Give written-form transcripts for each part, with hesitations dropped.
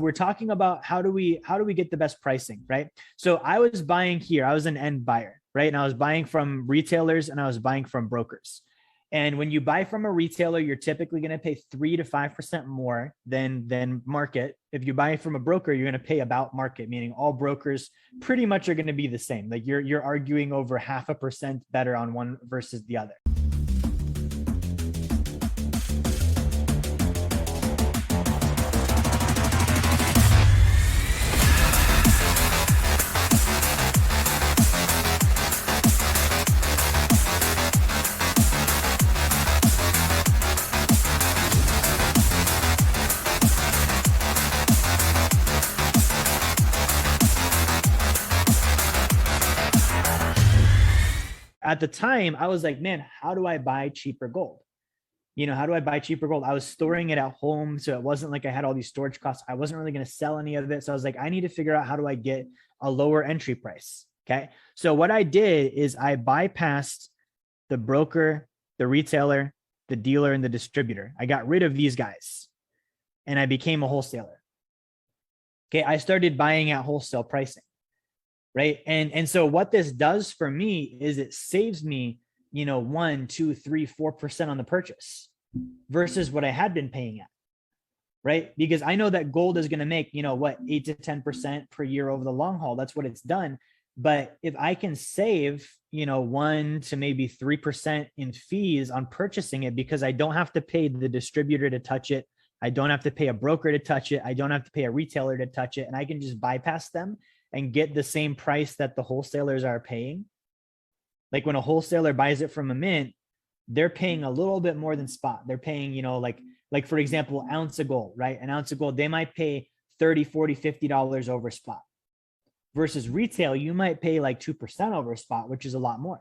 We're talking about how do we get the best pricing, right? So I was buying here. I was an end buyer, right? And I was buying from retailers and I was buying from brokers. And when you buy from a retailer, you're typically going to pay 3 to 5% more than market. If you buy from a broker, you're going to pay about market, meaning all brokers pretty much are going to be the same. Like you're arguing over 0.5% better on one versus the other. At the time, I was like, man, how do I buy cheaper gold? How do I buy cheaper gold? I was storing it at home. So it wasn't like I had all these storage costs. I wasn't really going to sell any of it. So I was like, I need to figure out how do I get a lower entry price. Okay. So what I did is I bypassed the broker, the retailer, the dealer, and the distributor. I got rid of these guys and I became a wholesaler. Okay. I started buying at wholesale pricing. Right. And so what this does for me is it saves me, 1, 2, 3, 4% on the purchase versus what I had been paying at. Right. Because I know that gold is going to make, 8 to 10% per year over the long haul. That's what it's done. But if I can save, 1 to maybe 3% in fees on purchasing it, because I don't have to pay the distributor to touch it. I don't have to pay a broker to touch it. I don't have to pay a retailer to touch it. And I can just bypass them and get the same price that the wholesalers are paying. Like when a wholesaler buys it from a mint, they're paying a little bit more than spot. They're paying, like for example, ounce of gold, right? An ounce of gold, they might pay $30, $40, $50 over spot. Versus retail, you might pay like 2% over spot, which is a lot more,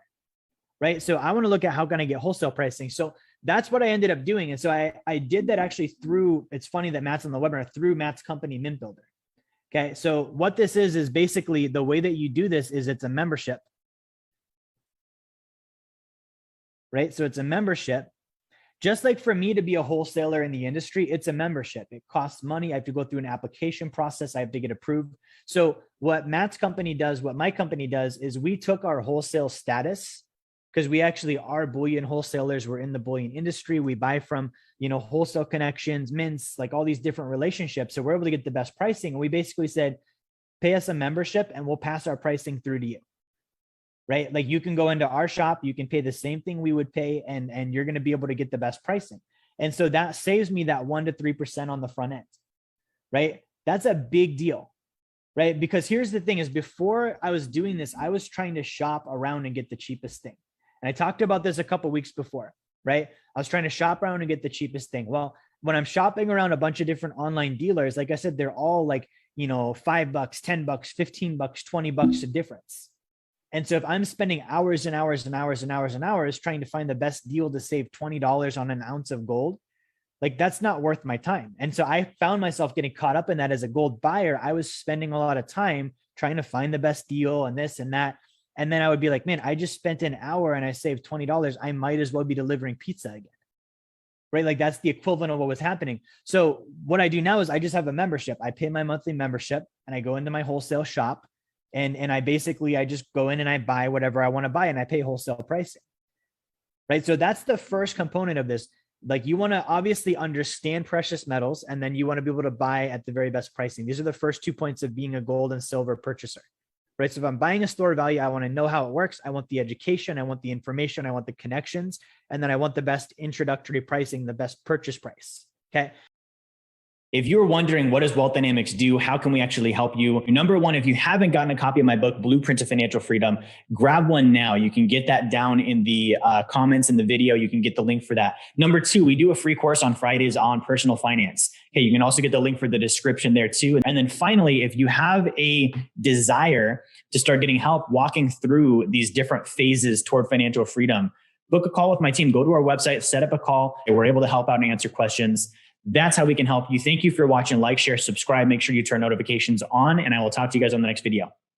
right? So I want to look at how can I get wholesale pricing. So that's what I ended up doing. And so I did that actually through, it's funny that Matt's on the webinar, through Matt's company, Mint Builder. Okay, so what this is basically the way that you do this is it's a membership, right? So it's a membership. Just like for me to be a wholesaler in the industry, it's a membership. It costs money. I have to go through an application process. I have to get approved. So what Matt's company does, what my company does is we took our wholesale status, because we actually are bullion wholesalers. We're in the bullion industry. We buy from, wholesale connections, mints, like all these different relationships. So we're able to get the best pricing. And we basically said, pay us a membership and we'll pass our pricing through to you, right? Like you can go into our shop, you can pay the same thing we would pay and you're going to be able to get the best pricing. And so that saves me that 1 to 3% on the front end, right? That's a big deal, right? Because here's the thing is before I was doing this, I was trying to shop around and get the cheapest thing. And I talked about this a couple of weeks before, right? I was trying to shop around and get the cheapest thing. Well, when I'm shopping around a bunch of different online dealers, like I said, they're all like, $5, $10, $15, $20 a difference. And so if I'm spending hours and hours and hours and hours and hours trying to find the best deal to save $20 on an ounce of gold, like that's not worth my time. And so I found myself getting caught up in that as a gold buyer. I was spending a lot of time trying to find the best deal and this and that. And then I would be like, man, I just spent an hour and I saved $20. I might as well be delivering pizza again, right? Like that's the equivalent of what was happening. So what I do now is I just have a membership. I pay my monthly membership and I go into my wholesale shop and I just go in and I buy whatever I want to buy and I pay wholesale pricing, right? So that's the first component of this. Like you want to obviously understand precious metals and then you want to be able to buy at the very best pricing. These are the first 2 points of being a gold and silver purchaser. Right. So if I'm buying a store value, I want to know how it works. I want the education. I want the information. I want the connections. And then I want the best introductory pricing, the best purchase price. Okay. If you're wondering, what does Wealth Dynamics do? How can we actually help you? Number one, if you haven't gotten a copy of my book, Blueprint to Financial Freedom, grab one now. You can get that down in the comments in the video. You can get the link for that. Number two, we do a free course on Fridays on personal finance. Okay, you can also get the link for the description there too. And then finally, if you have a desire to start getting help walking through these different phases toward financial freedom, book a call with my team. Go to our website, set up a call. We're able to help out and answer questions. That's how we can help you. Thank you for watching. Like, share, subscribe. Make sure you turn notifications on, and I will talk to you guys on the next video.